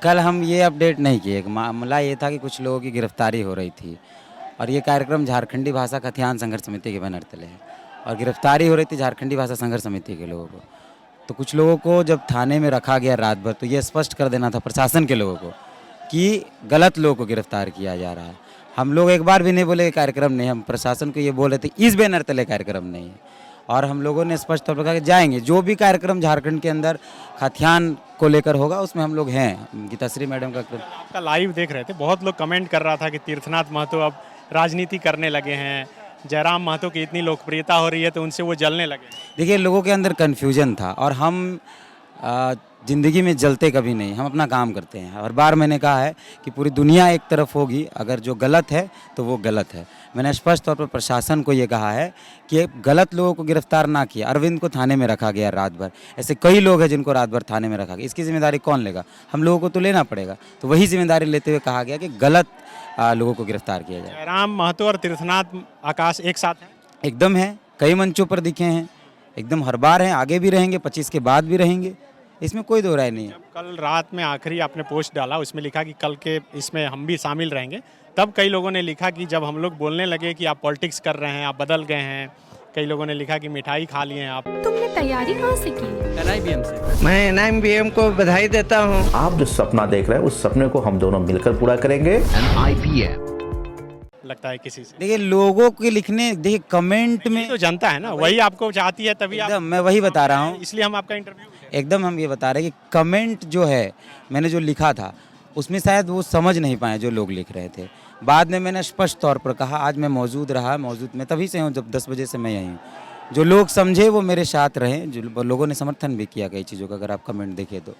कल हम ये अपडेट नहीं किए। मामला ये था कि कुछ लोगों की गिरफ्तारी हो रही थी और ये कार्यक्रम झारखंडी भाषा खतियान संघर्ष समिति के बैनर तले है और गिरफ्तारी हो रही थी झारखंडी भाषा संघर्ष समिति के लोगों को। तो कुछ लोगों को जब थाने में रखा गया रात भर, तो ये स्पष्ट कर देना था प्रशासन के लोगों को कि गलत लोगों को गिरफ्तार किया जा रहा है। हम लोग एक बार भी नहीं बोले कार्यक्रम नहीं, हम प्रशासन को ये बोल रहे थे इस बैनर तले कार्यक्रम नहीं है। और हम लोगों ने स्पष्ट तौर पर कहा कि जाएंगे, जो भी कार्यक्रम झारखंड के अंदर खतियान को लेकर होगा उसमें हम लोग हैं। गीताश्री मैडम का आपका लाइव देख रहे थे, बहुत लोग कमेंट कर रहा था कि तीर्थनाथ महतो अब राजनीति करने लगे हैं, जयराम महतो की इतनी लोकप्रियता हो रही है तो उनसे वो जलने लगे। देखिए, लोगों के अंदर कन्फ्यूजन था और हम ज़िंदगी में जलते कभी नहीं, हम अपना काम करते हैं। हर बार मैंने कहा है कि पूरी दुनिया एक तरफ होगी, अगर जो गलत है तो वो गलत है। मैंने स्पष्ट तौर पर प्रशासन को ये कहा है कि गलत लोगों को गिरफ्तार ना किया। अरविंद को थाने में रखा गया रात भर, ऐसे कई लोग हैं जिनको रात भर थाने में रखा गया। इसकी जिम्मेदारी कौन लेगा? हम लोगों को तो लेना पड़ेगा। तो वही जिम्मेदारी लेते हुए कहा गया कि गलत लोगों को गिरफ्तार किया जाए। जयराम महतो और तीर्थनाथ आकाश एक साथ हैं? एकदम है, कई मंचों पर दिखे हैं, एकदम हर बार हैं, आगे भी रहेंगे, 25 के बाद भी रहेंगे, इसमें कोई दो राय नहीं है। कल रात में आखिरी आपने पोस्ट डाला, उसमें लिखा कि कल के इसमें हम भी शामिल रहेंगे। तब कई लोगों ने लिखा कि जब हम लोग बोलने लगे कि आप पॉलिटिक्स कर रहे हैं, आप बदल गए हैं, कई लोगों ने लिखा कि मिठाई खा लिए हैं आप। तुमने तैयारी कहाँ से की? NIBM से। मैं NIBM को बधाई देता हूँ। आप जो सपना देख रहे हैं उस सपने को हम दोनों मिलकर पूरा करेंगे। NIBM लगता है किसी से देखिए, लोगों के लिखने, देखिए कमेंट में तो जनता है ना, वही आपको चाहती है, तभी आप, एकदम मैं वही बता रहा हूँ, इसलिए हम आपका इंटरव्यू एकदम हम ये बता रहे हैं कि कमेंट जो है, मैंने जो लिखा था उसमें शायद वो समझ नहीं पाए जो लोग लिख रहे थे। बाद में मैंने स्पष्ट तौर पर कहा, आज मैं मौजूद रहा, मौजूद मैं तभी से हूँ जब 10 बजे से मैं यहीं हूँ। जो लोग समझे वो मेरे साथ रहे, जो लोगों ने समर्थन भी किया कई चीज़ों का, अगर आप कमेंट देखें तो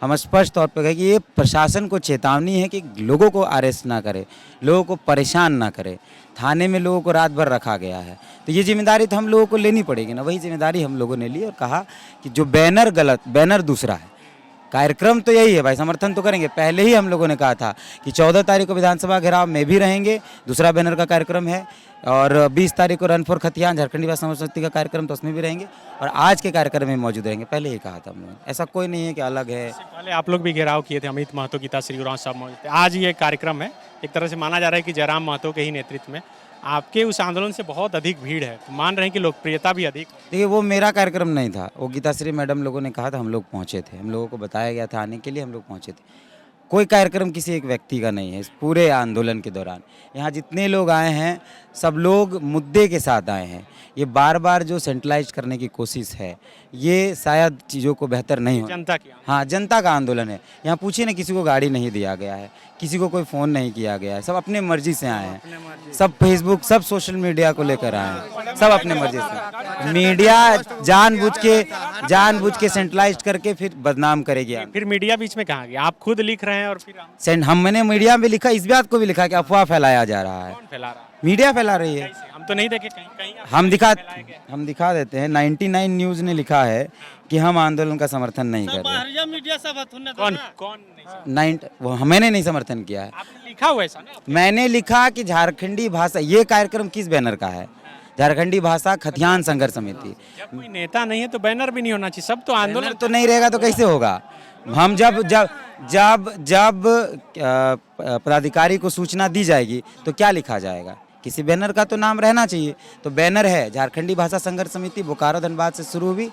हम स्पष्ट तौर पर कहें कि ये प्रशासन को चेतावनी है कि लोगों को अरेस्ट ना करे, लोगों को परेशान ना करे। थाने में लोगों को रात भर रखा गया है, तो ये जिम्मेदारी तो हम लोगों को लेनी पड़ेगी ना। वही जिम्मेदारी हम लोगों ने ली और कहा कि जो बैनर गलत, बैनर दूसरा है, कार्यक्रम तो यही है भाई, समर्थन तो करेंगे। पहले ही हम लोगों ने कहा था कि 14 तारीख को विधानसभा घेराव में भी रहेंगे, दूसरा बैनर का कार्यक्रम है, और 20 तारीख को रन फॉर खतियान झारखंडी भाषा संघर्ष समिति का कार्यक्रम, तो उसमें भी रहेंगे, और आज के कार्यक्रम में मौजूद रहेंगे। पहले ही कहा था हम लोगों ने, ऐसा कोई नहीं है कि अलग है। पहले आप लोग भी घेराव किए थे, अमित महतो, गीताश्री उरांव साहब मौजूद थे। आज ये कार्यक्रम है, एक तरह से माना जा रहा है कि जयराम महतो के ही नेतृत्व में आपके उस आंदोलन से बहुत अधिक भीड़ है, तो मान रहे हैं कि लोकप्रियता भी अधिक। देखिए, वो मेरा कार्यक्रम नहीं था, वो गीताश्री मैडम लोगों ने कहा था, हम लोग पहुँचे थे, हम लोगों को बताया गया था आने के लिए, हम लोग पहुँचे थे। कोई कार्यक्रम किसी एक व्यक्ति का नहीं है। इस पूरे आंदोलन के दौरान यहाँ जितने लोग आए हैं, सब लोग मुद्दे के साथ आए हैं। ये बार बार जो सेंट्रलाइज करने की कोशिश है, ये शायद चीज़ों को बेहतर नहीं हो। जनता की, हाँ, जनता का आंदोलन है। यहाँ पूछिए ना, किसी को गाड़ी नहीं दिया गया है, किसी को कोई फ़ोन नहीं किया गया है, सब अपने मर्जी से आए हैं, सब फेसबुक, सब सोशल मीडिया को लेकर आए हैं, सब अपने मर्जी से। मीडिया जानबूझ के सेंट्रलाइज करके फिर बदनाम करेगी। फिर मीडिया बीच में कहाँ गया? आप खुद लिख रहे हैं और फिर मैंने मीडिया में लिखा, इस बात को भी लिखा कि अफवाह फैलाया जा रहा है। कौन फैला रहा है? मीडिया फैला रही है। हम तो नहीं देखे कहीं कहीं। हम दिखा देते हैं। 99 न्यूज़ ने लिखा है कि हम आंदोलन का समर्थन नहीं कर रहे। मीडिया सब कौन नहीं? वो मैंने नहीं समर्थन किया है। आपने लिखा हुआ ऐसा ना? मैंने लिखा कि झारखंडी भाषा, ये कार्यक्रम किस बैनर का है? झारखंडी भाषा खतियान संघर्ष समिति। जब कोई नेता नहीं है तो बैनर भी नहीं होना चाहिए, सब तो आंदोलन तो नहीं रहेगा तो कैसे होगा? हम जब पदाधिकारी को सूचना दी जाएगी तो क्या लिखा जाएगा? किसी बैनर का तो नाम रहना चाहिए। तो बैनर है झारखंडी भाषा संघर्ष समिति, बोकारो धनबाद से शुरू हुई,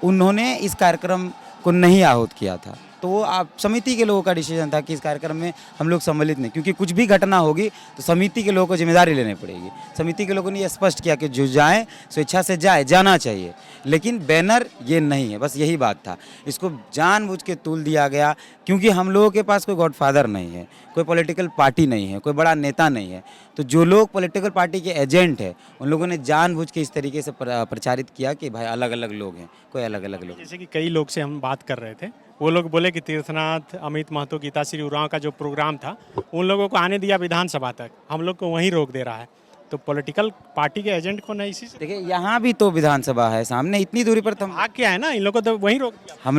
उन्होंने इस कार्यक्रम को नहीं आहूत किया था। तो वो आप समिति के लोगों का डिसीजन था कि इस कार्यक्रम में हम लोग सम्मिलित नहीं, क्योंकि कुछ भी घटना होगी तो समिति के लोगों को जिम्मेदारी लेनी पड़ेगी। समिति के लोगों ने ये स्पष्ट किया कि जो जाए स्वेच्छा से जाना चाहिए, लेकिन बैनर ये नहीं है, बस यही बात था। इसको जानबूझ के तूल दिया गया, क्योंकि हम लोगों के पास कोई गॉडफादर नहीं है, कोई पॉलिटिकल पार्टी नहीं है, कोई बड़ा नेता नहीं है। तो जो लोग पॉलिटिकल पार्टी के एजेंट हैं, उन लोगों ने जानबूझ के इस तरीके से प्रचारित किया कि भाई अलग अलग लोग हैं, कोई अलग अलग लोग। जैसे कि कई लोग से हम बात कर रहे थे, वो लोग बोले कि तीर्थनाथ, अमित महतो, गीताश्री उरांव का जो प्रोग्राम था, उन लोगों को आने दिया विधानसभा तक, हम लोग को वहीं रोक दे रहा है। तो पॉलिटिकल पार्टी के एजेंट को नहीं, इसी से देखिए, यहाँ भी तो विधानसभा है सामने, इतनी दूरी पर। भाग के आए ना, इन लोगों को तो वहीं रोक दिया। हम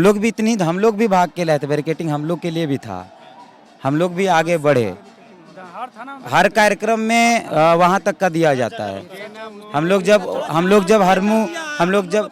लोग भी भाग के लाए थे, बैरिकेटिंग हम लोग के लिए भी था, हम लोग भी आगे बढ़े। हर कार्यक्रम में वहाँ तक का दिया जाता है। हम लोग जब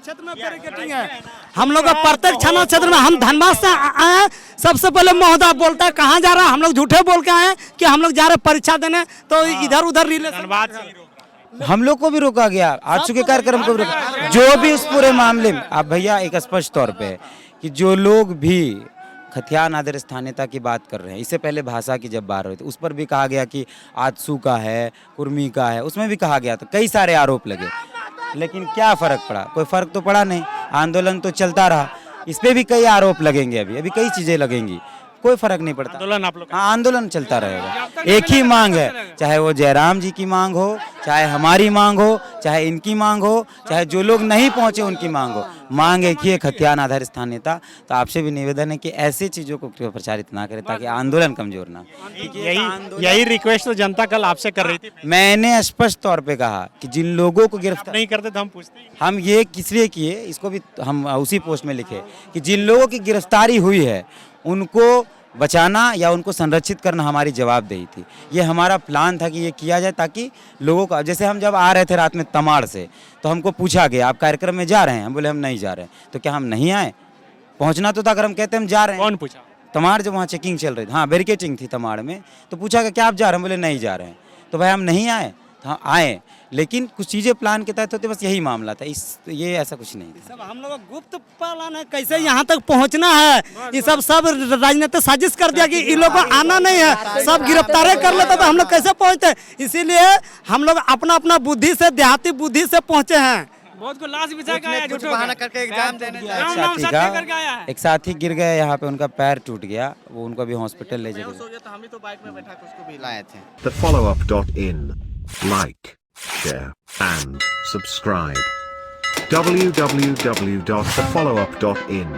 क्षेत्र में बैरिकेडिंग है। हम लोग का प्रत्येक थाना क्षेत्र में, हम धनबाद से आए हैं, सबसे पहले महोदय बोलता है कहाँ जा रहा है, हम लोग झूठे बोल के आए हैं कि हम लोग जा रहे हैं परीक्षा देने, तो इधर उधर रिले धनबाद से ही रोक रहा हम लोग को भी रोका गया, आज चुके कार्यक्रम को भी रोका, जो भी उस पूरे मामले में। अब भैया एक स्पष्ट तौर पे कि जो लोग भी खतियान आदर स्थानीयता की बात कर रहे हैं, इससे पहले भाषा की जब बात हुई थी उस पर भी कहा गया कि आजसू का है, कुर्मी का है, उसमें भी कहा गया, तो कई सारे आरोप लगे, लेकिन क्या फ़र्क पड़ा? कोई फ़र्क तो पड़ा नहीं, आंदोलन तो चलता रहा। इस पर भी कई आरोप लगेंगे, अभी कई चीज़ें लगेंगी, कोई फर्क नहीं पड़ता। आंदोलन आप लोग हाँ, आंदोलन चलता रहेगा। एक ही मांग है, चाहे वो जयराम जी की मांग हो, चाहे हमारी मांग हो, चाहे इनकी मांग हो, चाहे जो लोग नहीं पहुंचे उनकी मांग हो, मांग एक ही है, खतियान आधार स्थानीयता। तो आपसे भी निवेदन है कि ऐसी चीज़ों को प्रचारित ना करें ताकि आंदोलन कमजोर ना हो। यही रिक्वेस्ट तो जनता कल आपसे कर रही थी। मैंने स्पष्ट तौर पे कहा कि जिन लोगों को गिरफ्तार नहीं करते तो हम पूछते ही नहीं। हम ये किस लिए किए, इसको भी हम उसी पोस्ट में लिखे कि जिन लोगों की गिरफ्तारी हुई है उनको बचाना या उनको संरक्षित करना हमारी जवाबदेही थी। ये हमारा प्लान था कि ये किया जाए ताकि लोगों का, जैसे हम जब आ रहे थे रात में तमाड़ से, तो हमको पूछा गया आप कार्यक्रम में जा रहे हैं, हम बोले हम नहीं जा रहे हैं। तो क्या हम नहीं आए? पहुंचना तो था, अगर हम कहते हम जा रहे हैं। कौन पूछा? तमाड़ जब वहाँ चेकिंग चल रही थी, हाँ बैरिकेडिंग थी तमाड़ में, तो पूछा गया क्या आप जा रहे हैं, बोले नहीं जा रहे हैं। तो भाई हम नहीं आए, हाँ आए, लेकिन कुछ चीज़ें प्लान के तहत होते, बस यही मामला था। ये ऐसा कुछ नहीं था। सब हम लोग का गुप्त प्लान है, कैसे यहाँ तक पहुँचना है। ये सब राजनीतिक साजिश कर दिया कि इन लोग को आना नहीं है, सब गिरफ्तारी कर लेते तो हम लोग कैसे पहुँचते। इसीलिए हम लोग अपना अपना बुद्धि से, देहाती बुद्धि से पहुँचे हैं। बहुत को लाश बिछा के आया, झूठो बहाना करके एग्जाम देने एक साथी गिर गया यहाँ पे, उनका पैर टूट गया, वो उनको अभी हॉस्पिटल ले जाए। तो हम ही तो बाइक में बैठा के उसको भी लाए थे। TheFollowUp.in. Like, share, and subscribe. www.thefollowup.in